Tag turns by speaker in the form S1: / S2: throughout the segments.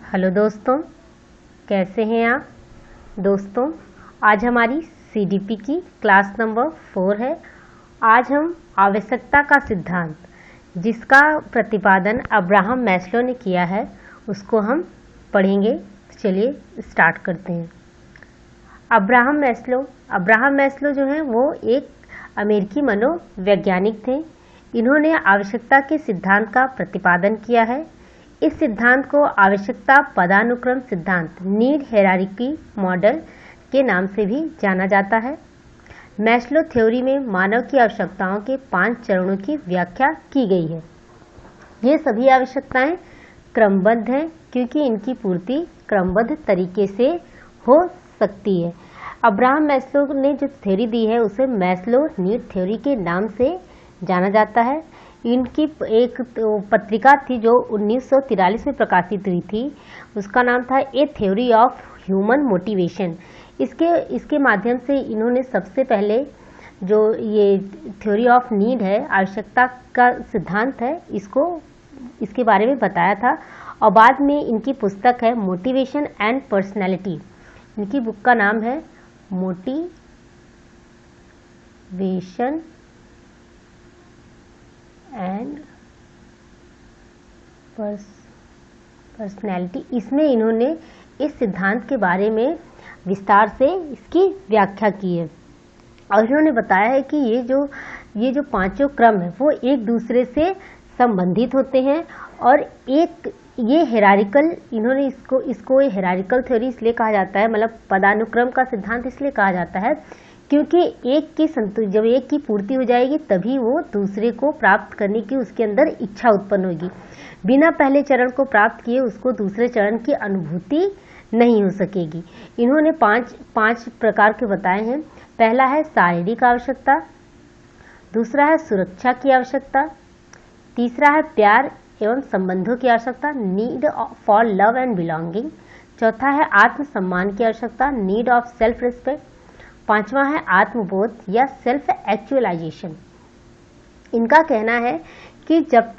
S1: Hello दोस्तों, कैसे हैं आप। दोस्तों, आज हमारी सीडीपी की क्लास नंबर 4 है। आज हम आवश्यकता का सिद्धांत, जिसका प्रतिपादन अब्राहम मैस्लो ने किया है, उसको हम पढ़ेंगे। चलिए स्टार्ट करते हैं। अब्राहम मैस्लो जो है वो एक अमेरिकी मनोवैज्ञानिक थे। इन्होंने आवश्यकता के सिद्धांत का प्रतिपादन किया है। इस सिद्धांत को आवश्यकता पदानुक्रम सिद्धांत नीड हायरार्की मॉडल के नाम से भी जाना जाता है। मैस्लो थ्योरी में मानव की आवश्यकताओं के 5 चरणों की व्याख्या की गई है। ये सभी आवश्यकताएं क्रमबद्ध हैं क्योंकि इनकी पूर्ति क्रमबद्ध तरीके से हो सकती है। अब्राहम मैस्लो ने जो थ्योरी दी है उसे मैस्लो नीड थ्योरी के नाम से जाना जाता है। इनकी एक पत्रिका थी जो 1943 में प्रकाशित हुई थी, उसका नाम था ए थ्योरी ऑफ ह्यूमन मोटिवेशन। इसके माध्यम से इन्होंने सबसे पहले जो ये थ्योरी ऑफ नीड है, आवश्यकता का सिद्धांत है, इसके बारे में बताया था। और बाद में इनकी पुस्तक है मोटिवेशन एंड पर्सनैलिटी। इनकी बुक का नाम है मोटिवेशन एंड पर्सनैलिटी। इसमें इन्होंने इस सिद्धांत के बारे में विस्तार से इसकी व्याख्या की है और इन्होंने बताया है कि ये जो पांचों क्रम है वो एक दूसरे से संबंधित होते हैं और ये हायरार्किकल, इन्होंने इसको हायरार्किकल थ्योरी इसलिए कहा जाता है, मतलब पदानुक्रम का सिद्धांत इसलिए कहा जाता है क्योंकि जब एक की पूर्ति हो जाएगी तभी वो दूसरे को प्राप्त करने की उसके अंदर इच्छा उत्पन्न होगी। बिना पहले चरण को प्राप्त किए उसको दूसरे चरण की अनुभूति नहीं हो सकेगी। इन्होंने पांच प्रकार के बताए हैं। पहला है शारीरिक आवश्यकता, दूसरा है सुरक्षा की आवश्यकता, तीसरा है प्यार एवं संबंधों की आवश्यकता, need for love and belonging, चौथा है आत्मसम्मान की आवश्यकता, नीड ऑफ सेल्फ रिस्पेक्ट, पांचवा है आत्मबोध या सेल्फ एक्चुअलाइजेशन। इनका कहना है कि जब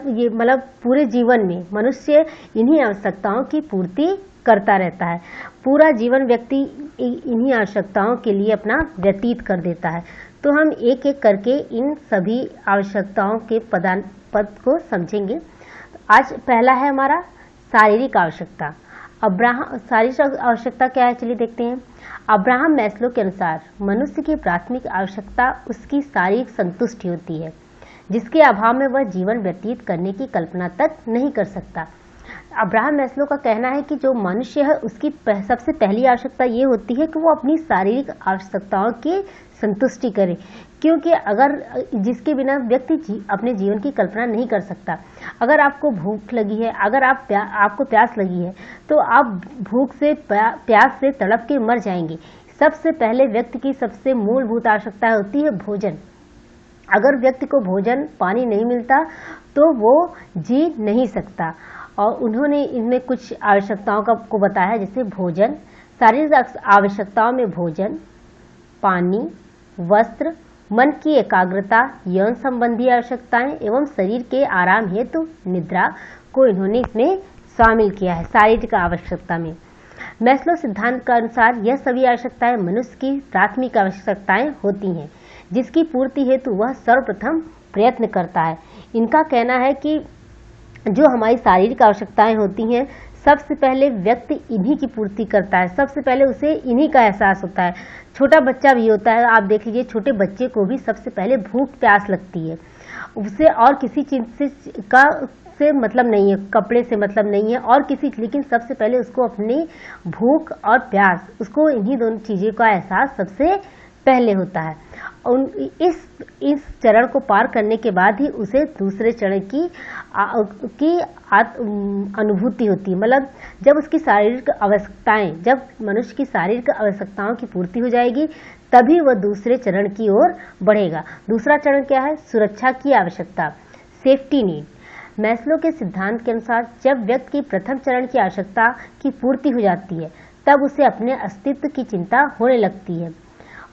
S1: ये मतलब पूरे जीवन में मनुष्य इन्हीं आवश्यकताओं की पूर्ति करता रहता है, पूरा जीवन व्यक्ति इन्हीं आवश्यकताओं के लिए अपना व्यतीत कर देता है। तो हम एक एक करके इन सभी आवश्यकताओं के पद को समझेंगे। आज पहला है हमारा शारीरिक आवश्यकता। शारीरिक आवश्यकता क्या है, चलिए देखते हैं। अब्राहम मैस्लो के अनुसार मनुष्य की प्राथमिक आवश्यकता उसकी शारीरिक संतुष्टि होती है, जिसके अभाव में वह जीवन व्यतीत करने की कल्पना तक नहीं कर सकता। अब्राहम मैस्लो का कहना है कि जो मनुष्य है उसकी सबसे पहली आवश्यकता ये होती है कि वो अपनी शारीरिक आवश्यकताओं की संतुष्टि करे, क्योंकि अगर जिसके बिना व्यक्ति अपने जीवन की कल्पना नहीं कर सकता। अगर आपको भूख लगी है, अगर आपको प्यास लगी है, तो आप भूख से प्यास से तड़प के मर जाएंगे। सबसे पहले व्यक्ति की सबसे मूलभूत आवश्यकता होती है भोजन। अगर व्यक्ति को भोजन पानी नहीं मिलता तो वो जी नहीं सकता। और उन्होंने इनमें कुछ आवश्यकताओं को बताया, जैसे भोजन, शारीरिक आवश्यकताओं में भोजन, पानी, वस्त्र, मन की एकाग्रता, यौन संबंधी आवश्यकताएं एवं शरीर के आराम हेतु निद्रा को इन्होंने इसमें शामिल किया है शारीरिक आवश्यकता में। मैस्लो सिद्धांत के अनुसार यह सभी आवश्यकताएं मनुष्य की प्राथमिक आवश्यकताएं होती हैं, जिसकी पूर्ति हेतु वह सर्वप्रथम प्रयत्न करता है। इनका कहना है कि जो हमारी शारीरिक आवश्यकताएं होती हैं, सबसे पहले व्यक्ति इन्हीं की पूर्ति करता है, सबसे पहले उसे इन्हीं का एहसास होता है। छोटा बच्चा भी होता है, आप देख लीजिए, छोटे बच्चे को भी सबसे पहले भूख प्यास लगती है, उसे और किसी चीज से मतलब नहीं है, कपड़े से मतलब नहीं है और लेकिन सबसे पहले उसको अपनी भूख और प्यास, उसको इन्हीं दोनों चीज़ों का एहसास सबसे पहले होता है। इस चरण को पार करने के बाद ही उसे दूसरे चरण की अनुभूति होती है। मतलब जब उसकी शारीरिक आवश्यकताएं, जब मनुष्य की शारीरिक आवश्यकताओं की पूर्ति हो जाएगी तभी वह दूसरे चरण की ओर बढ़ेगा। दूसरा चरण क्या है? सुरक्षा की आवश्यकता, सेफ्टी नीड। मैस्लो के सिद्धांत के अनुसार जब व्यक्ति की प्रथम चरण की आवश्यकता की पूर्ति हो जाती है तब उसे अपने अस्तित्व की चिंता होने लगती है।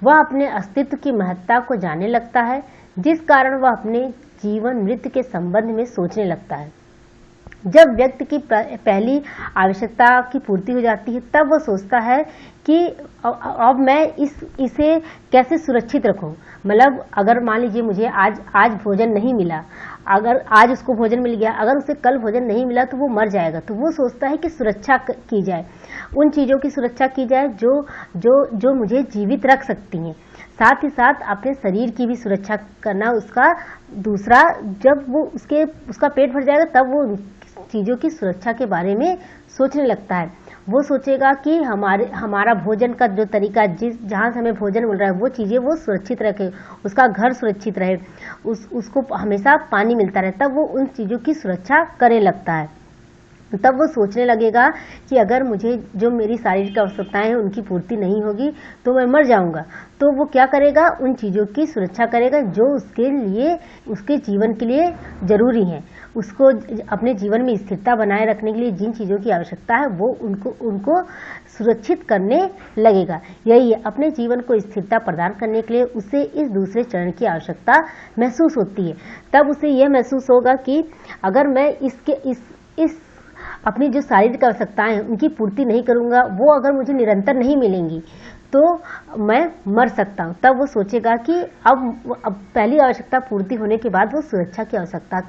S1: वह अपने अस्तित्व की महत्ता को जानने लगता है, जिस कारण वह अपने जीवन मृत्यु के संबंध में सोचने लगता है। जब व्यक्ति की पहली आवश्यकता की पूर्ति हो जाती है, तब वो सोचता है कि अब मैं इसे कैसे सुरक्षित रखूं। मतलब अगर मान लीजिए मुझे आज भोजन नहीं मिला, अगर आज उसको भोजन मिल गया, अगर उसे कल भोजन नहीं मिला तो वो मर जाएगा। तो वो सोचता है कि सुरक्षा की जाए, उन चीज़ों की सुरक्षा की जाए जो जो जो मुझे जीवित रख सकती हैं। साथ ही साथ अपने शरीर की भी सुरक्षा करना उसका दूसरा, जब वो उसका पेट भर जाएगा तब वो चीज़ों की सुरक्षा के बारे में सोचने लगता है। वो सोचेगा कि हमारा भोजन का जो तरीका, जहाँ से हमें भोजन मिल रहा है वो चीज़ें वो सुरक्षित रखे, उसका घर सुरक्षित रहे, उसको हमेशा पानी मिलता रहे, तब वो उन चीज़ों की सुरक्षा करने लगता है। तब वो सोचने लगेगा कि अगर मुझे जो मेरी शारीरिक आवश्यकताएं हैं उनकी पूर्ति नहीं होगी तो मैं मर जाऊंगा। तो वो क्या करेगा, उन चीज़ों की सुरक्षा करेगा जो उसके लिए, उसके जीवन के लिए जरूरी है। उसको अपने जीवन में स्थिरता बनाए रखने के लिए जिन चीज़ों की आवश्यकता है वो उनको सुरक्षित करने लगेगा। यही है, अपने जीवन को स्थिरता प्रदान करने के लिए उसे इस दूसरे चरण की आवश्यकता महसूस होती है। तब उसे यह महसूस होगा कि अगर मैं इस अपनी जो शारीरिक आवश्यकताएं हैं उनकी पूर्ति नहीं करूंगा, वो अगर मुझे निरंतर नहीं मिलेंगी तो मैं मर सकता हूं। तब वो सोचेगा कि अब पहली आवश्यकता पूर्ति होने के बाद वो सुरक्षा की आवश्यकता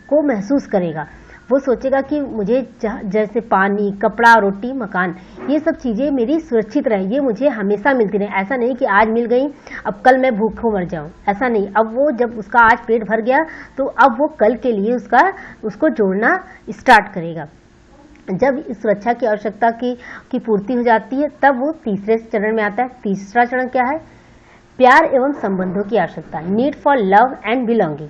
S1: को महसूस करेगा। वो सोचेगा कि मुझे जैसे पानी, कपड़ा, रोटी, मकान, ये सब चीज़ें मेरी सुरक्षित रहे, ये मुझे हमेशा मिलती रहे। ऐसा नहीं कि आज मिल गई अब कल मैं भूखों मर जाऊं, ऐसा नहीं। अब वो जब उसका आज पेट भर गया तो अब वो कल के लिए उसको जोड़ना स्टार्ट करेगा। जब इस सुरक्षा की आवश्यकता की पूर्ति हो जाती है तब वो तीसरे चरण में आता है। तीसरा चरण क्या है? प्यार एवं संबंधों की आवश्यकता, need for love and belonging.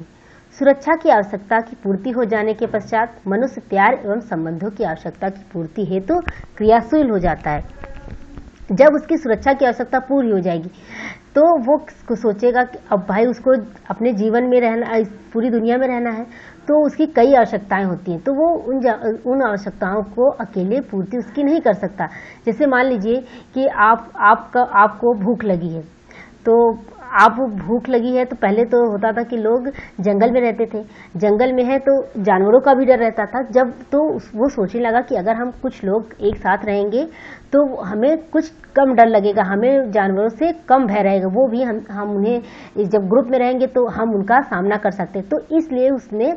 S1: सुरक्षा की आवश्यकता की पूर्ति हो जाने के पश्चात मनुष्य प्यार एवं संबंधों की आवश्यकता की पूर्ति हेतु क्रियाशील हो जाता है। जब उसकी सुरक्षा की आवश्यकता पूरी हो जाएगी तो वो सोचेगा कि अब भाई उसको अपने जीवन में रहना, पूरी दुनिया में रहना है, तो उसकी कई आवश्यकताएं होती हैं, तो वो उन आवश्यकताओं को अकेले पूर्ति उसकी नहीं कर सकता। जैसे मान लीजिए कि आपको भूख लगी है, तो आप भूख लगी है तो पहले तो होता था कि लोग जंगल में रहते थे, जंगल में है तो जानवरों का भी डर रहता था। जब तो वो सोचने लगा कि अगर हम कुछ लोग एक साथ रहेंगे तो हमें कुछ कम डर लगेगा, हमें जानवरों से कम भय रहेगा, वो भी हम उन्हें जब ग्रुप में रहेंगे तो हम उनका सामना कर सकते। तो इसलिए उसने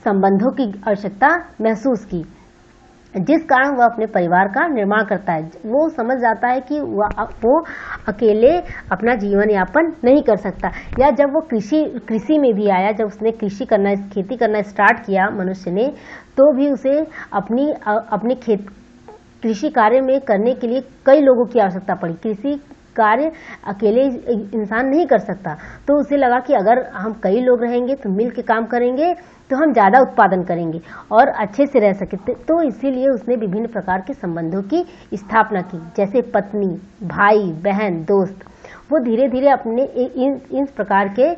S1: संबंधों की आवश्यकता महसूस की, जिस कारण वह अपने परिवार का निर्माण करता है। वो समझ जाता है कि वो अकेले अपना जीवन यापन नहीं कर सकता। या जब वो कृषि में भी आया, जब उसने खेती करना स्टार्ट किया मनुष्य ने, तो भी उसे अपने कृषि कार्य में करने के लिए कई लोगों की आवश्यकता पड़ी। कृषि कार्य अकेले इंसान नहीं कर सकता, तो उसे लगा कि अगर हम कई लोग रहेंगे तो मिल के काम करेंगे तो हम ज़्यादा उत्पादन करेंगे और अच्छे से रह सकते। तो इसीलिए उसने विभिन्न प्रकार के संबंधों की स्थापना की, जैसे पत्नी, भाई, बहन, दोस्त। वो धीरे धीरे अपने इन प्रकार के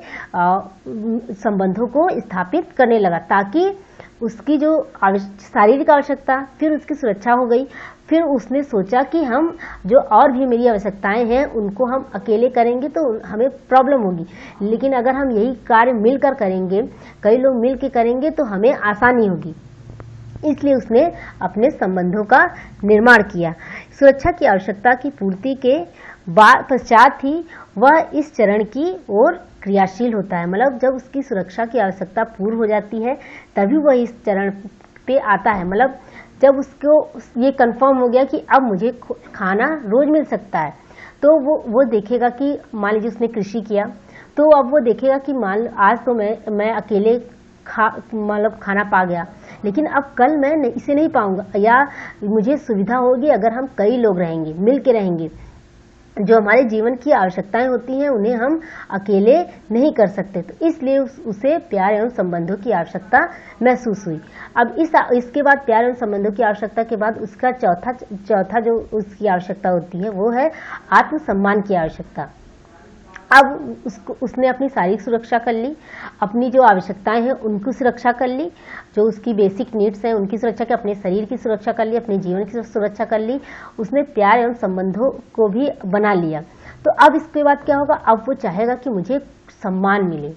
S1: संबंधों को स्थापित करने लगा, ताकि उसकी जो शारीरिक आवश्यकता, फिर उसकी सुरक्षा हो गई। फिर उसने सोचा कि हम जो और भी मेरी आवश्यकताएं हैं उनको हम अकेले करेंगे तो हमें प्रॉब्लम होगी, लेकिन अगर हम यही कार्य मिलकर करेंगे, कई लोग मिलकर करेंगे तो हमें आसानी होगी। इसलिए उसने अपने संबंधों का निर्माण किया। सुरक्षा की आवश्यकता की पूर्ति के पश्चात ही वह इस चरण की ओर क्रियाशील होता है। मतलब जब उसकी सुरक्षा की आवश्यकता पूर्ण हो जाती है तभी वह इस चरण पे आता है। मतलब जब उसको ये कंफर्म हो गया कि अब मुझे खाना रोज मिल सकता है, तो वो देखेगा कि मान लीजिए उसने कृषि किया, तो अब वो देखेगा कि आज तो मैं अकेले मतलब खाना पा गया, लेकिन अब कल मैं इसे नहीं पाऊंगा, या मुझे सुविधा होगी अगर हम कई लोग रहेंगे, मिल के रहेंगे। जो हमारे जीवन की आवश्यकताएं होती हैं उन्हें हम अकेले नहीं कर सकते, तो इसलिए उसे प्यार एवं संबंधों की आवश्यकता महसूस हुई। अब इसके बाद प्यार एवं संबंधों की आवश्यकता के बाद उसका चौथा जो उसकी आवश्यकता होती है वो है आत्मसम्मान की आवश्यकता। अब उसने अपनी शारीरिक सुरक्षा कर ली, अपनी जो आवश्यकताएं हैं उनकी सुरक्षा कर ली, जो उसकी बेसिक नीड्स हैं उनकी सुरक्षा की, अपने शरीर की सुरक्षा कर ली, अपने जीवन की सुरक्षा कर ली, उसने प्यार एवं संबंधों को भी बना लिया। तो अब इसके बाद क्या होगा? अब वो चाहेगा कि मुझे सम्मान मिले,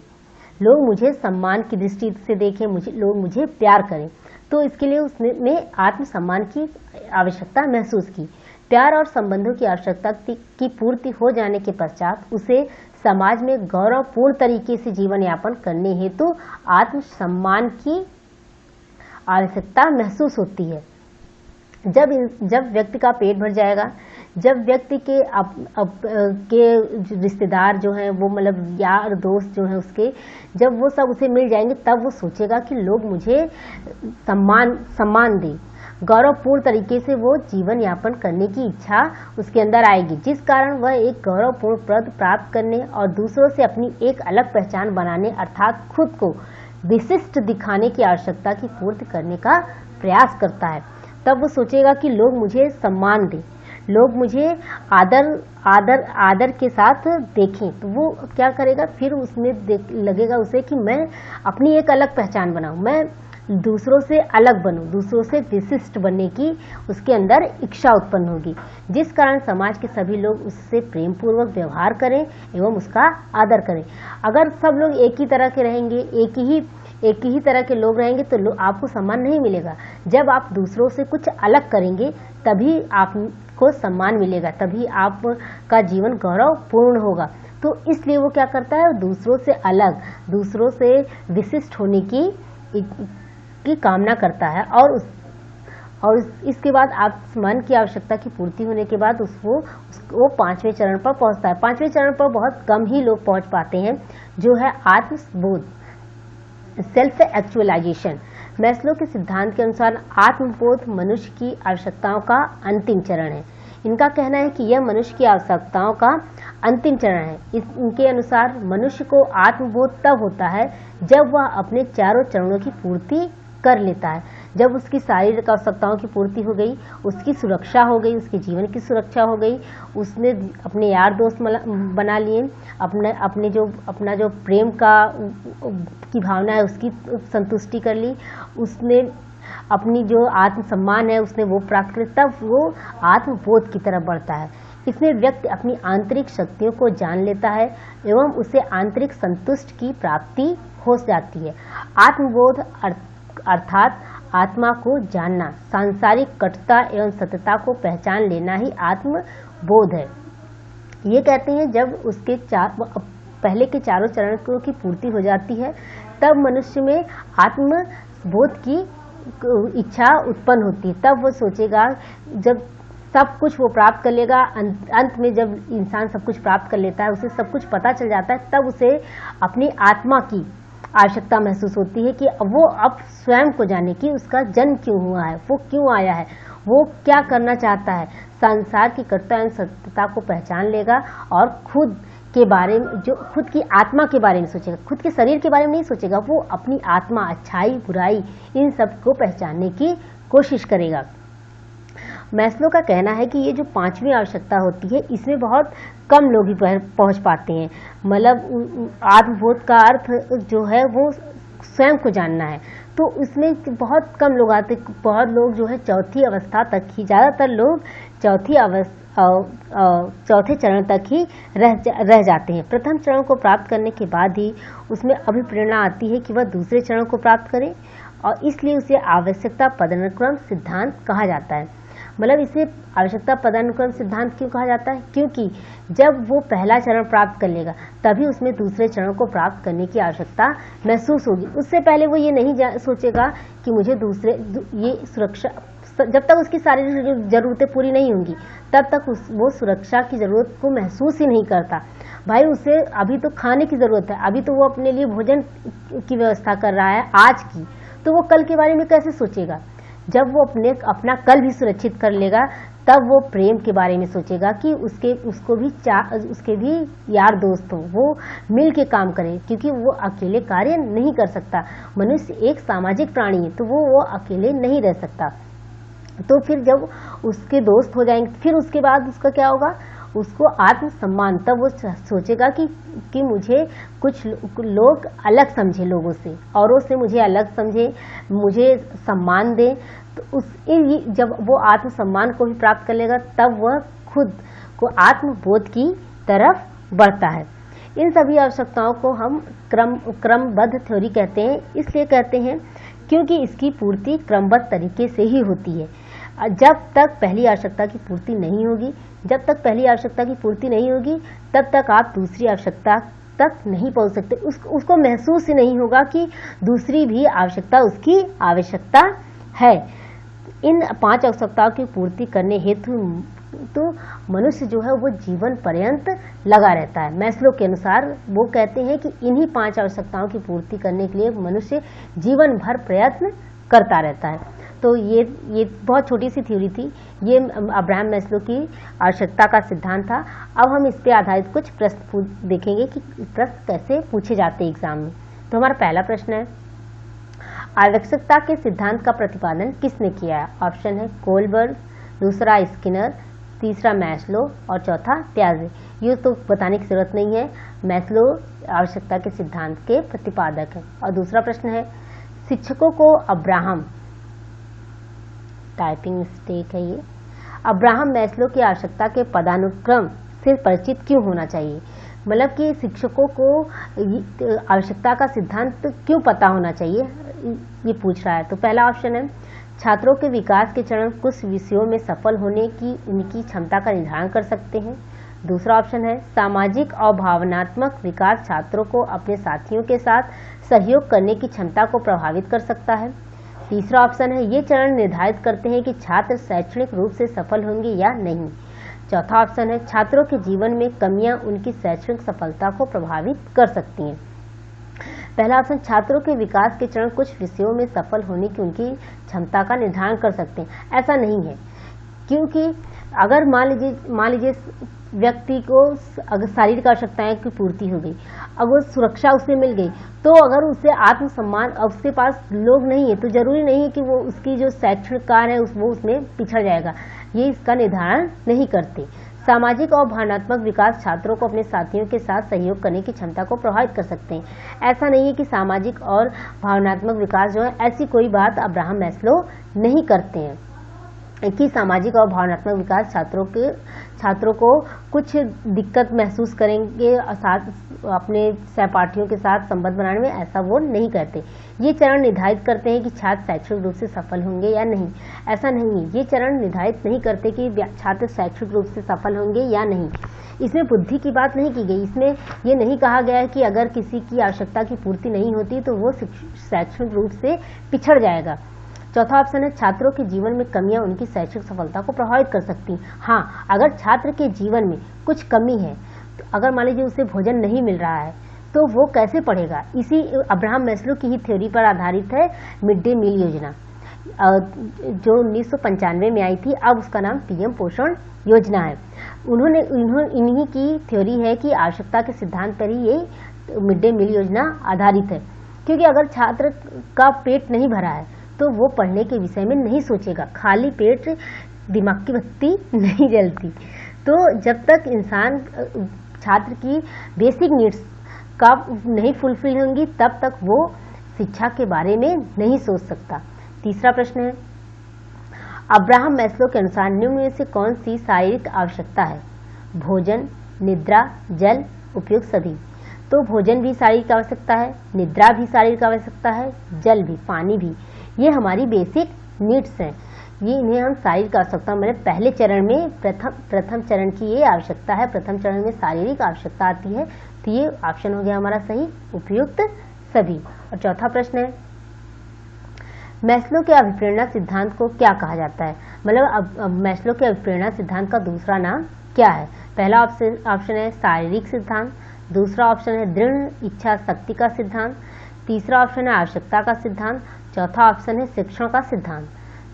S1: लोग मुझे सम्मान की दृष्टि से देखें, लोग मुझे प्यार करें। तो इसके लिए उसने आत्मसम्मान की आवश्यकता महसूस की। प्यार और संबंधों की आवश्यकता की पूर्ति हो जाने के पश्चात उसे समाज में गौरवपूर्ण तरीके से जीवन यापन करने हेतु आत्मसम्मान की आवश्यकता महसूस होती है। जब व्यक्ति का पेट भर जाएगा, जब व्यक्ति के रिश्तेदार जो हैं वो मतलब यार दोस्त जो हैं उसके, जब वो सब उसे मिल जाएंगे, तब वो सोचेगा कि लोग मुझे सम्मान दें। गौरवपूर्ण तरीके से वो जीवन यापन करने की इच्छा उसके अंदर आएगी, जिस कारण वह एक गौरवपूर्ण पद प्राप्त करने और दूसरों से अपनी एक अलग पहचान बनाने अर्थात खुद को विशिष्ट दिखाने की आवश्यकता की पूर्ति करने का प्रयास करता है। तब वो सोचेगा कि लोग मुझे सम्मान दें, लोग मुझे आदर के साथ देखें। तो वो क्या करेगा, फिर उसमें लगेगा उसे कि मैं अपनी एक अलग पहचान बनाऊं, मैं दूसरों से अलग बनूं, दूसरों से विशिष्ट बनने की उसके अंदर इच्छा उत्पन्न होगी, जिस कारण समाज के सभी लोग उससे प्रेम पूर्वक व्यवहार करें एवं उसका आदर करें। अगर सब लोग एक ही तरह के रहेंगे, एक ही तरह के लोग रहेंगे तो आपको सम्मान नहीं मिलेगा। जब आप दूसरों से कुछ अलग करेंगे तभी आपको सम्मान मिलेगा, तभी आपका जीवन गौरवपूर्ण होगा। तो इसलिए वो क्या करता है, दूसरों से अलग, दूसरों से विशिष्ट होने की कामना करता है। और इसके बाद आत्मसम्मान की आवश्यकता की पूर्ति होने के बाद वो 5वें चरण पर पहुंचता है। 5वें चरण पर बहुत कम ही लोग पहुंच पाते हैं, जो है आत्मबोध, सेल्फ एक्चुअलाइजेशन। मैस्लो के सिद्धांत के अनुसार आत्मबोध मनुष्य की आवश्यकताओं का अंतिम चरण है। इनका कहना है कि यह मनुष्य की आवश्यकताओं का अंतिम चरण है। इनके अनुसार मनुष्य को आत्मबोध तब होता है जब वह अपने चारों चरणों की पूर्ति कर लेता है। जब उसकी शारीरिक आवश्यकताओं की पूर्ति हो गई, उसकी सुरक्षा हो गई, उसके जीवन की सुरक्षा हो गई, उसने अपने यार दोस्त बना लिए, अपना जो प्रेम की भावना है उसकी संतुष्टि कर ली, उसने अपनी जो आत्मसम्मान है उसने वो प्राप्त कर, तब वो आत्मबोध की तरफ बढ़ता है। इसमें व्यक्ति अपनी आंतरिक शक्तियों को जान लेता है एवं उसे आंतरिक संतुष्टि की प्राप्ति हो जाती है। आत्मबोध अर्थात आत्मा को जानना, सांसारिक कटुता एवं सत्यता को पहचान लेना ही आत्मबोध है। ये कहते हैं जब उसके पहले के चारों चरणों की पूर्ति हो जाती है, तब मनुष्य में आत्मबोध की इच्छा उत्पन्न होती है। तब वो सोचेगा, जब सब कुछ वो प्राप्त कर लेगा, अंत में जब इंसान सब कुछ प्राप्त कर लेता है, उसे सब कुछ पता चल जाता है, तब उसे अपनी आत्मा की आवश्यकता महसूस होती है कि वो अब स्वयं को जाने कि उसका जन्म क्यों हुआ है, वो क्यों आया है, वो क्या करना चाहता है। संसार की कटुता एवं सत्यता को पहचान लेगा और खुद के बारे में, जो खुद की आत्मा के बारे में सोचेगा, खुद के शरीर के बारे में नहीं सोचेगा, वो अपनी आत्मा, अच्छाई बुराई इन सब को पहचानने की कोशिश करेगा। मैस्लो का कहना है कि ये जो 5वीं आवश्यकता होती है, इसमें बहुत कम लोग ही पहुंच पाते हैं। मतलब आत्मबोध का अर्थ जो है वो स्वयं को जानना है, तो इसमें बहुत कम लोग आते, बहुत लोग जो है चौथी अवस्था तक ही, ज़्यादातर लोग चौथे चरण तक ही रह जाते हैं। प्रथम चरण को प्राप्त करने के बाद ही उसमें अभिप्रेरणा आती है कि वह दूसरे चरण को प्राप्त करे, और इसलिए उसे आवश्यकता पदानुक्रम सिद्धांत कहा जाता है। मतलब इसे आवश्यकता पदानुक्रम सिद्धांत क्यों कहा जाता है, क्योंकि जब वो पहला चरण प्राप्त कर लेगा तभी उसमें दूसरे चरण को प्राप्त करने की आवश्यकता महसूस होगी। उससे पहले वो ये नहीं सोचेगा कि मुझे ये सुरक्षा, जब तक उसकी शारीरिक जरूरतें पूरी नहीं होंगी तब तक वो सुरक्षा की जरूरत को महसूस ही नहीं करता। भाई उसे अभी तो खाने की जरूरत है, अभी तो वो अपने लिए भोजन की व्यवस्था कर रहा है आज की, तो वो कल के बारे में कैसे सोचेगा। जब वो अपना कल भी सुरक्षित कर लेगा तब वो प्रेम के बारे में सोचेगा कि उसके भी यार दोस्त हों, वो मिल के काम करें, क्योंकि वो अकेले कार्य नहीं कर सकता। मनुष्य एक सामाजिक प्राणी है, तो वो अकेले नहीं रह सकता। तो फिर जब उसके दोस्त हो जाएंगे, फिर उसके बाद उसका क्या होगा, उसको आत्मसम्मान, तब वो सोचेगा कि मुझे कुछ लोग अलग समझे, लोगों से, औरों से मुझे अलग समझे, मुझे सम्मान दें। तो जब वो आत्मसम्मान को भी प्राप्त कर लेगा तब वह खुद को आत्मबोध की तरफ बढ़ता है। इन सभी आवश्यकताओं को हम क्रमबद्ध थ्योरी कहते हैं। इसलिए कहते हैं क्योंकि इसकी पूर्ति क्रमबद्ध तरीके से ही होती है। जब तक पहली आवश्यकता की पूर्ति नहीं होगी तब तक आप दूसरी आवश्यकता तक नहीं पहुंच सकते। उसको महसूस ही नहीं होगा कि दूसरी भी आवश्यकता उसकी आवश्यकता है। इन 5 आवश्यकताओं की पूर्ति करने हेतु तो मनुष्य जो है वो जीवन पर्यंत लगा रहता है। मैस्लो के अनुसार वो कहते हैं कि इन्हीं 5 आवश्यकताओं की पूर्ति करने के लिए मनुष्य जीवन भर प्रयत्न करता रहता है। तो ये बहुत छोटी सी थ्योरी थी, ये अब्राहम मैस्लो की आवश्यकता का सिद्धांत था। अब हम इस पे आधारित कुछ प्रश्न देखेंगे कि प्रश्न कैसे पूछे जाते हैं एग्जाम में। तो हमारा पहला प्रश्न है, आवश्यकता के सिद्धांत का प्रतिपादन किसने किया है? ऑप्शन है कोलबर्ग, दूसरा स्किनर, तीसरा मैस्लो और चौथा प्याजे। ये तो बताने की जरूरत नहीं है, मैस्लो आवश्यकता के सिद्धांत के प्रतिपादक है। और दूसरा प्रश्न है, शिक्षकों को अब्राहम, टाइपिंग मिस्टेक है ये, अब्राहम मैस्लो की आवश्यकता के पदानुक्रम से परिचित क्यों होना चाहिए? मतलब कि शिक्षकों को आवश्यकता का सिद्धांत क्यों पता होना चाहिए, ये पूछ रहा है। तो पहला ऑप्शन है, छात्रों के विकास के चरण कुछ विषयों में सफल होने की उनकी क्षमता का निर्धारण कर सकते हैं। दूसरा ऑप्शन है, सामाजिक और भावनात्मक विकास छात्रों को अपने साथियों के साथ सहयोग करने की क्षमता को प्रभावित कर सकता है। तीसरा ऑप्शन है, ये चरण निर्धारित करते हैं कि छात्र शैक्षणिक रूप से सफल होंगे या नहीं। चौथा ऑप्शन है, छात्रों के जीवन में कमियां उनकी शैक्षणिक सफलता को प्रभावित कर सकती हैं। पहला ऑप्शन, छात्रों के विकास के चरण कुछ विषयों में सफल होने की उनकी क्षमता का निर्धारण कर सकते हैं। ऐसा नहीं है, क्योंकि अगर मान लीजिए व्यक्ति को अगर शारीरिक आवश्यकताएं की पूर्ति हो गई, अगर सुरक्षा उसे मिल गई, तो अगर उसे आत्मसम्मान, उसके पास लोग नहीं है तो जरूरी नहीं है कि वो उसकी जो शैक्षणिक कार्य है वो उसमें पिछड़ जाएगा। ये इसका निर्धारण नहीं करते। सामाजिक और भावनात्मक विकास छात्रों को अपने साथियों के साथ सहयोग करने की क्षमता को प्रभावित कर सकते हैं। ऐसा नहीं है कि सामाजिक और भावनात्मक विकास जो है, ऐसी कोई बात अब्राहम मैस्लो नहीं करते हैं कि सामाजिक और भावनात्मक विकास छात्रों को कुछ दिक्कत महसूस करेंगे साथ अपने सहपाठियों के साथ संबंध बनाने में, ऐसा वो नहीं करते। ये चरण निर्धारित करते हैं कि छात्र शैक्षणिक रूप से सफल होंगे या नहीं। ऐसा नहीं है, ये चरण निर्धारित नहीं करते कि छात्र शैक्षणिक रूप से सफल होंगे या नहीं। इसमें बुद्धि की बात नहीं की गई। इसमें ये नहीं कहा गया है कि अगर किसी की आवश्यकता की पूर्ति नहीं होती तो वो शैक्षणिक रूप से पिछड़ जाएगा। चौथा ऑप्शन है, छात्रों के जीवन में कमियां उनकी शैक्षणिक सफलता को प्रभावित कर सकती। हाँ, अगर छात्र के जीवन में कुछ कमी है, तो अगर मान लीजिए उसे भोजन नहीं मिल रहा है तो वो कैसे पढ़ेगा? इसी अब्राहम मैस्लो की ही थ्योरी पर आधारित है मिड डे मील योजना, जो 1995 में आई थी। अब उसका नाम पीएम पोषण योजना है। इन्हीं की थ्योरी है कि आवश्यकता के सिद्धांत पर ही ये मिड डे मील योजना आधारित है। क्योंकि अगर छात्र का पेट नहीं भरा है तो वो पढ़ने के विषय में नहीं सोचेगा। खाली पेट दिमाग की बत्ती नहीं जलती। तो जब तक इंसान छात्र की बेसिक नीड्स का नहीं फुलफिल होंगी तब तक वो शिक्षा के बारे में नहीं सोच सकता। तीसरा प्रश्न है, अब्राहम मैस्लो के अनुसार निम्न में से कौन सी शारीरिक आवश्यकता है? भोजन, निद्रा, जल, उपयोग सभी। तो भोजन भी शारीरिक आवश्यकता है, निद्रा भी शारीरिक आवश्यकता है, जल भी, पानी भी। ये हमारी बेसिक नीड्स हैं। ये इन्हें हम शारीरिक आवश्यकता, मैंने पहले चरण में प्रथम चरण की ये आवश्यकता है। प्रथम चरण में शारीरिक आवश्यकता आती है, तो ये ऑप्शन हो गया हमारा सही, उपयुक्त सभी। और चौथा प्रश्न है, मैस्लो के अभिप्रेरणा सिद्धांत को क्या कहा जाता है? मतलब मैस्लो के अभिप्रेरणा सिद्धांत का दूसरा नाम क्या है? पहला ऑप्शन है शारीरिक सिद्धांत, दूसरा ऑप्शन है दृढ़ इच्छा शक्ति का सिद्धांत, तीसरा ऑप्शन है आवश्यकता का सिद्धांत, चौथा ऑप्शन है शिक्षण का सिद्धांत।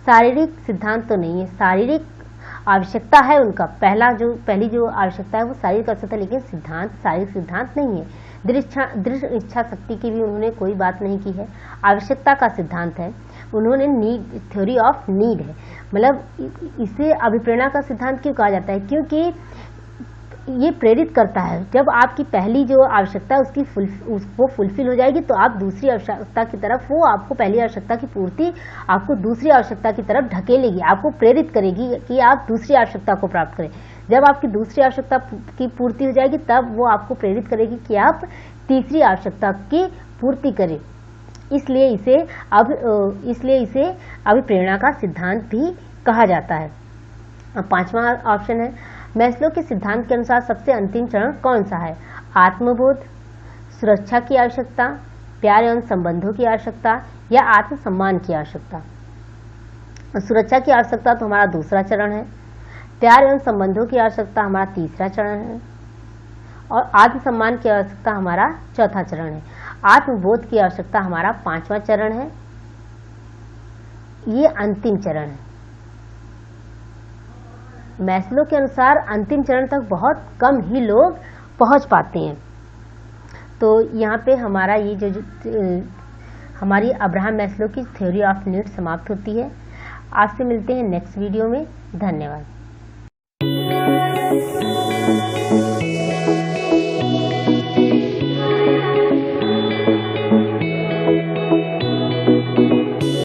S1: शारीरिक सिद्धांत तो नहीं है, शारीरिक आवश्यकता है उनका। पहली जो आवश्यकता है वो शारीरिक आवश्यकता है, लेकिन सिद्धांत शारीरिक सिद्धांत नहीं है। दृढ़ इच्छा शक्ति की भी उन्होंने कोई बात नहीं की है। आवश्यकता का सिद्धांत है, उन्होंने नीड, थ्योरी ऑफ नीड है। मतलब इसे अभिप्रेरणा का सिद्धांत क्यों कहा जाता है? क्योंकि ये प्रेरित करता है। जब आपकी पहली जो आवश्यकता है वो फुलफिल हो जाएगी तो आप दूसरी आवश्यकता की तरफ, वो आपको पहली आवश्यकता की पूर्ति आपको दूसरी आवश्यकता की तरफ ढकेलेगी, आपको प्रेरित करेगी कि आप दूसरी आवश्यकता को प्राप्त करें। जब आपकी दूसरी आवश्यकता की पूर्ति हो जाएगी तब वो आपको प्रेरित करेगी कि आप तीसरी आवश्यकता की पूर्ति करें। इसलिए इसे अभिप्रेरणा का सिद्धांत भी कहा जाता है। अब 5वां ऑप्शन है, मैस्लो के सिद्धांत के अनुसार सबसे अंतिम चरण कौन सा है? आत्मबोध, सुरक्षा की आवश्यकता, प्यार एवं संबंधों की आवश्यकता या आत्मसम्मान की आवश्यकता। सुरक्षा की आवश्यकता तो हमारा दूसरा चरण है, प्यार एवं संबंधों की आवश्यकता हमारा तीसरा चरण है और आत्मसम्मान की आवश्यकता हमारा चौथा चरण है। आत्मबोध की आवश्यकता हमारा 5वां चरण है, ये अंतिम चरण है। मैस्लो के अनुसार अंतिम चरण तक बहुत कम ही लोग पहुंच पाते हैं। तो यहाँ पे हमारा ये जो हमारी अब्राहम मैस्लो की थ्योरी ऑफ नीड्स समाप्त होती है। आपसे मिलते हैं नेक्स्ट वीडियो में। धन्यवाद।